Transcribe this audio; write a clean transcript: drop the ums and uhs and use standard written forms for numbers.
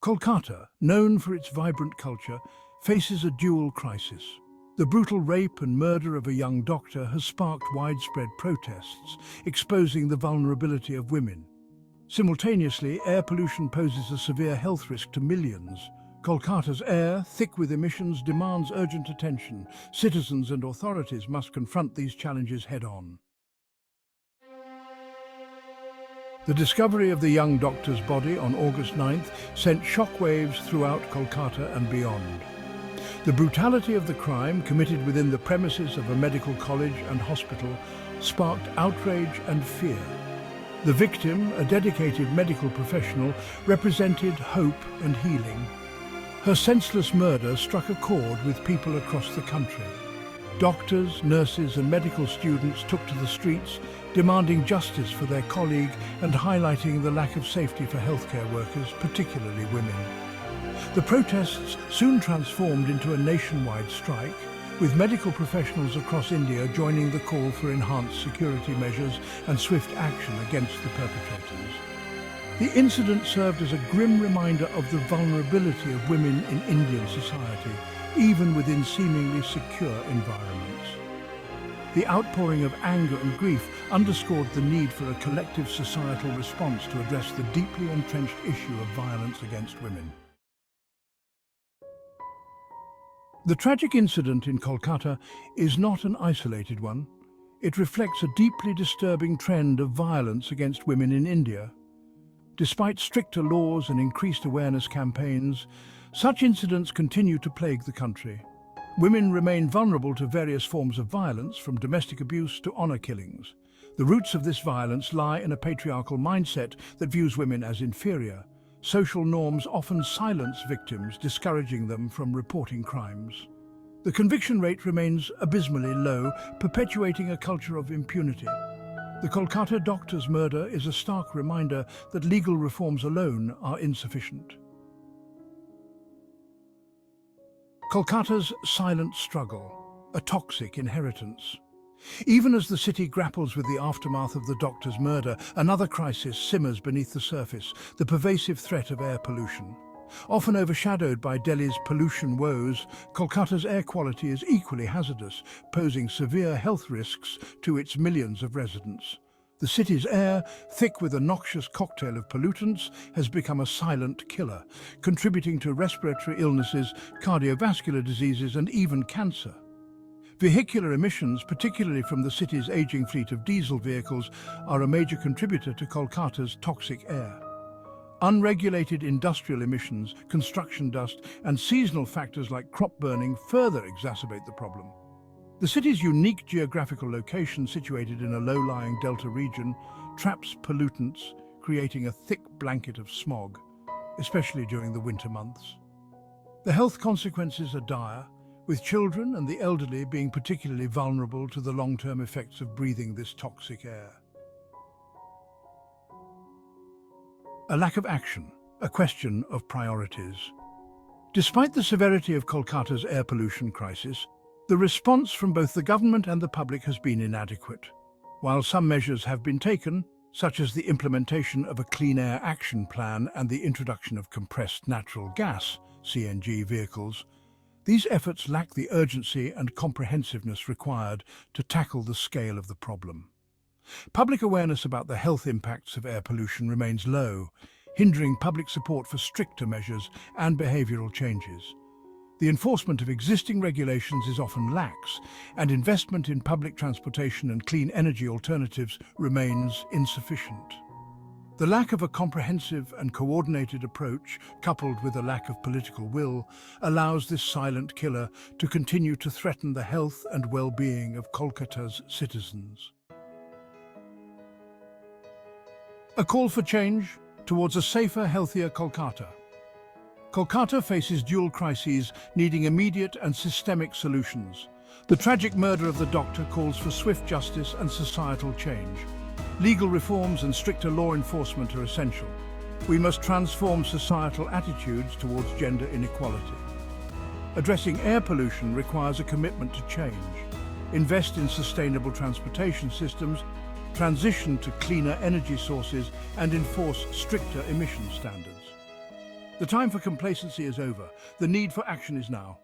Kolkata, known for its vibrant culture, faces a dual crisis. The brutal rape and murder of a young doctor has sparked widespread protests, exposing the vulnerability of women. Simultaneously, air pollution poses a severe health risk to millions. Kolkata's air, thick with emissions, demands urgent attention. Citizens and authorities must confront these challenges head-on. The discovery of the young doctor's body on August 9th sent shockwaves throughout Kolkata and beyond. The brutality of the crime, committed within the premises of a medical college and hospital, sparked outrage and fear. The victim, a dedicated medical professional, represented hope and healing. Her senseless murder struck a chord with people across the country. Doctors, nurses and medical students took to the streets, demanding justice for their colleague and highlighting the lack of safety for healthcare workers, particularly women. The protests soon transformed into a nationwide strike, with medical professionals across India joining the call for enhanced security measures and swift action against the perpetrators. The incident served as a grim reminder of the vulnerability of women in Indian society, even within seemingly secure environments. The outpouring of anger and grief underscored the need for a collective societal response to address the deeply entrenched issue of violence against women. The tragic incident in Kolkata is not an isolated one. It reflects a deeply disturbing trend of violence against women in India. Despite stricter laws and increased awareness campaigns, such incidents continue to plague the country. Women remain vulnerable to various forms of violence, from domestic abuse to honor killings. The roots of this violence lie in a patriarchal mindset that views women as inferior. Social norms often silence victims, discouraging them from reporting crimes. The conviction rate remains abysmally low, perpetuating a culture of impunity. The Kolkata doctor's murder is a stark reminder that legal reforms alone are insufficient. Kolkata's silent struggle, a toxic inheritance. Even as the city grapples with the aftermath of the doctor's murder, another crisis simmers beneath the surface: the pervasive threat of air pollution. Often overshadowed by Delhi's pollution woes, Kolkata's air quality is equally hazardous, posing severe health risks to its millions of residents. The city's air, thick with a noxious cocktail of pollutants, has become a silent killer, contributing to respiratory illnesses, cardiovascular diseases and even cancer. Vehicular emissions, particularly from the city's aging fleet of diesel vehicles, are a major contributor to Kolkata's toxic air. Unregulated industrial emissions, construction dust, and seasonal factors like crop burning further exacerbate the problem. The city's unique geographical location, situated in a low-lying delta region, traps pollutants, creating a thick blanket of smog, especially during the winter months. The health consequences are dire, with children and the elderly being particularly vulnerable to the long-term effects of breathing this toxic air. A lack of action, a question of priorities. Despite the severity of Kolkata's air pollution crisis, the response from both the government and the public has been inadequate. While some measures have been taken, such as the implementation of a Clean Air Action Plan and the introduction of compressed natural gas (CNG) vehicles, these efforts lack the urgency and comprehensiveness required to tackle the scale of the problem. Public awareness about the health impacts of air pollution remains low, hindering public support for stricter measures and behavioral changes. The enforcement of existing regulations is often lax, and investment in public transportation and clean energy alternatives remains insufficient. The lack of a comprehensive and coordinated approach, coupled with a lack of political will, allows this silent killer to continue to threaten the health and well-being of Kolkata's citizens. A call for change towards a safer, healthier Kolkata. Kolkata faces dual crises needing immediate and systemic solutions. The tragic murder of the doctor calls for swift justice and societal change. Legal reforms and stricter law enforcement are essential. We must transform societal attitudes towards gender inequality. Addressing air pollution requires a commitment to change. Invest in sustainable transportation systems, transition to cleaner energy sources, and enforce stricter emission standards. The time for complacency is over. The need for action is now.